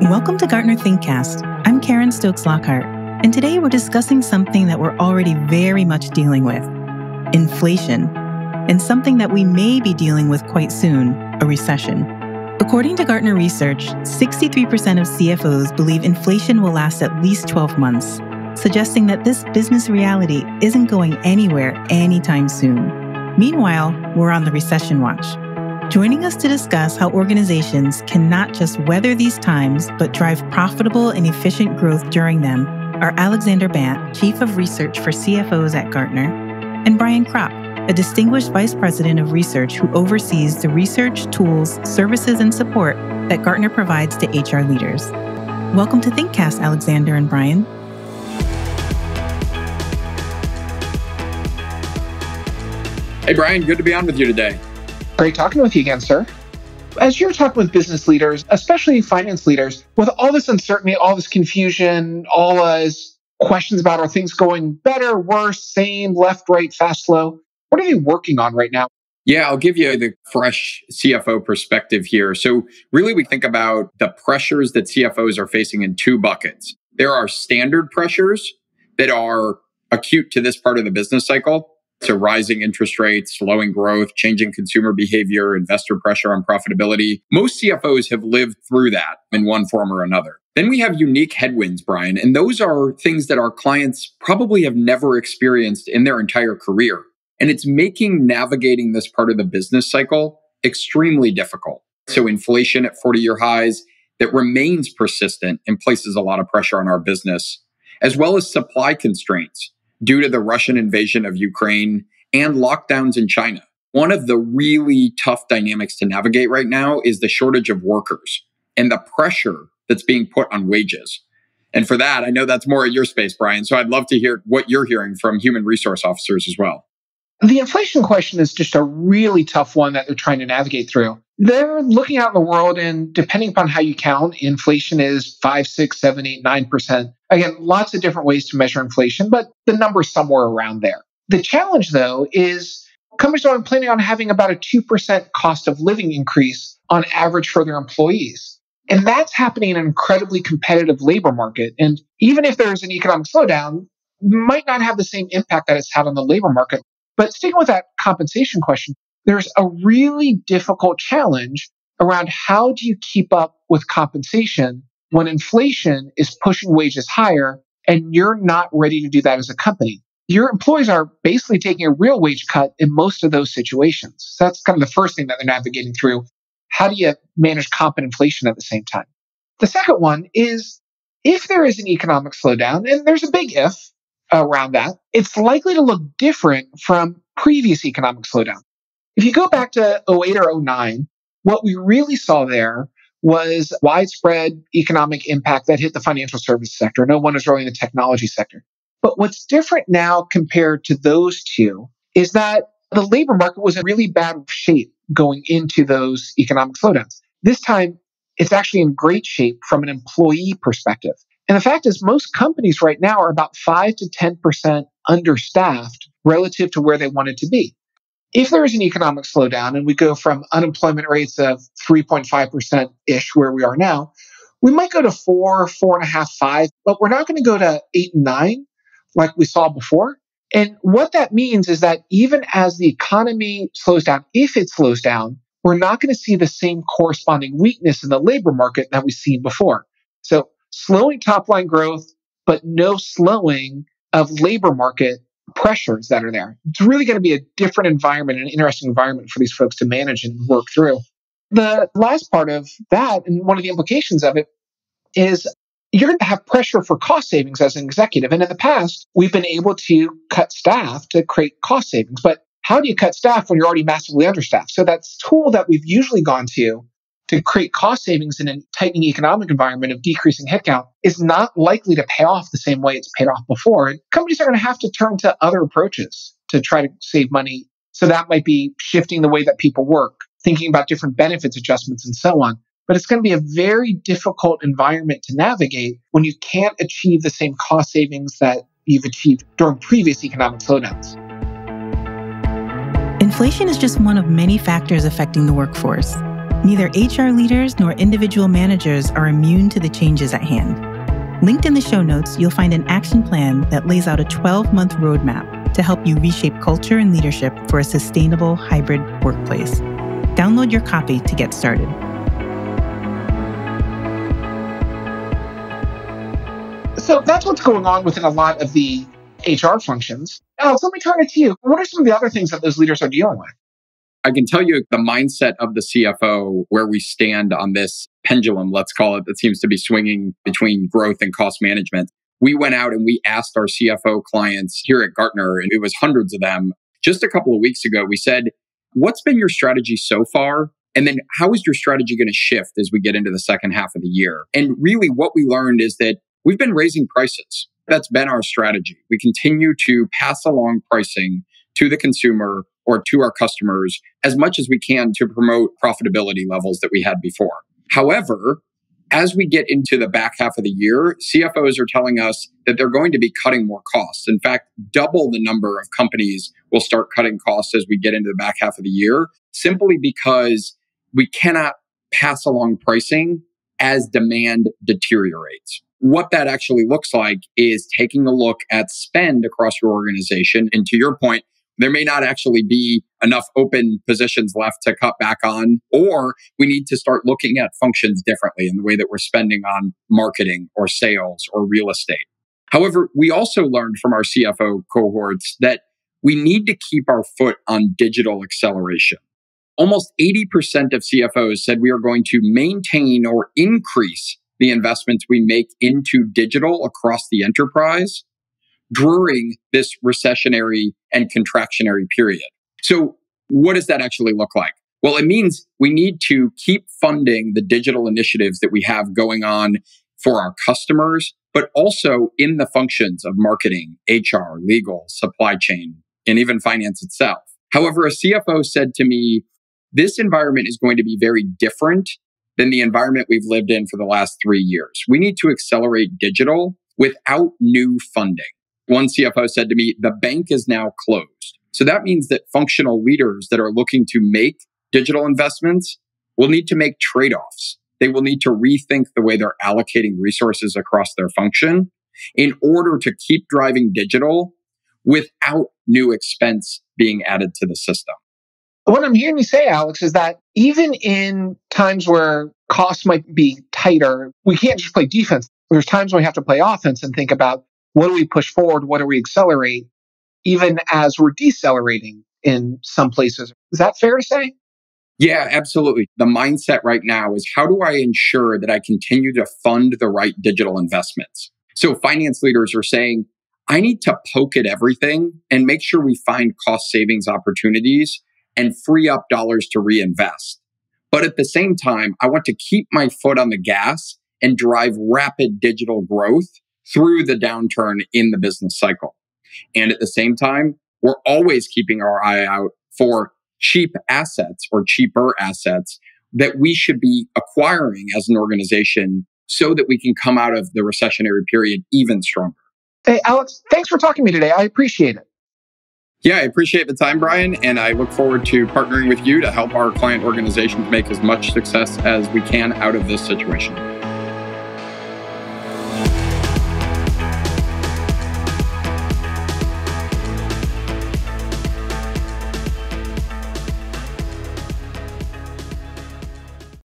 Welcome to Gartner ThinkCast. I'm Karen Stokes-Lockhart, and today we're discussing something that we're already very much dealing with, inflation, and something that we may be dealing with quite soon, a recession. According to Gartner research, 63% of CFOs believe inflation will last at least 12 months, suggesting that this business reality isn't going anywhere anytime soon. Meanwhile, we're on the recession watch. Joining us to discuss how organizations can not just weather these times, but drive profitable and efficient growth during them are Alexander Bant, Chief of Research for CFOs at Gartner, and Brian Kropp, a distinguished Vice President of Research who oversees the research, tools, services, and support that Gartner provides to HR leaders. Welcome to ThinkCast, Alexander and Brian. Hey, Brian, good to be on with you today. Great talking with you again, sir. As you're talking with business leaders, especially finance leaders, with all this uncertainty, all this confusion, all these questions about are things going better, worse, same, left, right, fast, slow, what are they working on right now? Yeah, I'll give you the fresh CFO perspective here. So really, we think about the pressures that CFOs are facing in two buckets. There are standard pressures that are acute to this part of the business cycle. So rising interest rates, slowing growth, changing consumer behavior, investor pressure on profitability. Most CFOs have lived through that in one form or another. Then we have unique headwinds, Brian, and those are things that our clients probably have never experienced in their entire career. And it's making navigating this part of the business cycle extremely difficult. So inflation at 40-year highs that remains persistent and places a lot of pressure on our business, as well as supply constraints due to the Russian invasion of Ukraine and lockdowns in China. One of the really tough dynamics to navigate right now is the shortage of workers and the pressure that's being put on wages. And for that, I know that's more at your space, Brian. So I'd love to hear what you're hearing from human resource officers as well. The inflation question is just a really tough one that they're trying to navigate through. They're looking out in the world, and depending upon how you count, inflation is 5, 6, 7, 8, 9%. Again, lots of different ways to measure inflation, but the number's somewhere around there. The challenge, though, is companies are planning on having about a 2% cost of living increase on average for their employees. And that's happening in an incredibly competitive labor market. And even if there's an economic slowdown, it might not have the same impact that it's had on the labor market. But sticking with that compensation question, there's a really difficult challenge around how do you keep up with compensation when inflation is pushing wages higher and you're not ready to do that as a company. Your employees are basically taking a real wage cut in most of those situations. So that's kind of the first thing that they're navigating through. How do you manage comp and inflation at the same time? The second one is if there is an economic slowdown, and there's a big if around that, it's likely to look different from previous economic slowdown. If you go back to 08 or 09, what we really saw there was widespread economic impact that hit the financial services sector. No one was really in the technology sector. But what's different now compared to those two is that the labor market was in really bad shape going into those economic slowdowns. This time, it's actually in great shape from an employee perspective. And the fact is, most companies right now are about 5 to 10% understaffed relative to where they wanted to be. If there is an economic slowdown and we go from unemployment rates of 3.5%-ish where we are now, we might go to 4, 4.5, 5, but we're not going to go to 8 and 9 like we saw before. And what that means is that even as the economy slows down, if it slows down, we're not going to see the same corresponding weakness in the labor market that we've seen before. So slowing top line growth, but no slowing of labor market pressures that are there. It's really going to be a different environment, an interesting environment for these folks to manage and work through. The last part of that, and one of the implications of it, is you're going to have pressure for cost savings as an executive. And in the past, we've been able to cut staff to create cost savings. But how do you cut staff when you're already massively understaffed? So that tool that we've usually gone to create cost savings in a tightening economic environment of decreasing headcount is not likely to pay off the same way it's paid off before. And companies are going to have to turn to other approaches to try to save money. So that might be shifting the way that people work, thinking about different benefits adjustments and so on. But it's going to be a very difficult environment to navigate when you can't achieve the same cost savings that you've achieved during previous economic slowdowns. Inflation is just one of many factors affecting the workforce. Neither HR leaders nor individual managers are immune to the changes at hand. Linked in the show notes, you'll find an action plan that lays out a 12-month roadmap to help you reshape culture and leadership for a sustainable hybrid workplace. Download your copy to get started. So that's what's going on within a lot of the HR functions. Alex, let me turn it to you. What are some of the other things that those leaders are dealing with? I can tell you the mindset of the CFO, where we stand on this pendulum, let's call it, that seems to be swinging between growth and cost management. We went out and we asked our CFO clients here at Gartner, and it was hundreds of them. Just a couple of weeks ago, we said, what's been your strategy so far? And then how is your strategy going to shift as we get into the second half of the year? And really what we learned is that we've been raising prices. That's been our strategy. We continue to pass along pricing to the consumer or to our customers as much as we can to promote profitability levels that we had before. However, as we get into the back half of the year, CFOs are telling us that they're going to be cutting more costs. In fact, double the number of companies will start cutting costs as we get into the back half of the year, simply because we cannot pass along pricing as demand deteriorates. What that actually looks like is taking a look at spend across your organization. And to your point, there may not actually be enough open positions left to cut back on, or we need to start looking at functions differently in the way that we're spending on marketing or sales or real estate. However, we also learned from our CFO cohorts that we need to keep our foot on digital acceleration. Almost 80% of CFOs said we are going to maintain or increase the investments we make into digital across the enterprise during this recessionary and contractionary period. So what does that actually look like? Well, it means we need to keep funding the digital initiatives that we have going on for our customers, but also in the functions of marketing, HR, legal, supply chain, and even finance itself. However, a CFO said to me, this environment is going to be very different than the environment we've lived in for the last 3 years. We need to accelerate digital without new funding. One CFO said to me, the bank is now closed. So that means that functional leaders that are looking to make digital investments will need to make trade-offs. They will need to rethink the way they're allocating resources across their function in order to keep driving digital without new expense being added to the system. What I'm hearing you say, Alex, is that even in times where costs might be tighter, we can't just play defense. There's times when we have to play offense and think about, what do we push forward? What do we accelerate? Even as we're decelerating in some places. Is that fair to say? Yeah, absolutely. The mindset right now is, how do I ensure that I continue to fund the right digital investments? So finance leaders are saying, I need to poke at everything and make sure we find cost savings opportunities and free up dollars to reinvest. But at the same time, I want to keep my foot on the gas and drive rapid digital growth through the downturn in the business cycle. And at the same time, we're always keeping our eye out for cheap assets or cheaper assets that we should be acquiring as an organization so that we can come out of the recessionary period even stronger. Hey, Alex, thanks for talking to me today. I appreciate it. Yeah, I appreciate the time, Brian, and I look forward to partnering with you to help our client organizations make as much success as we can out of this situation.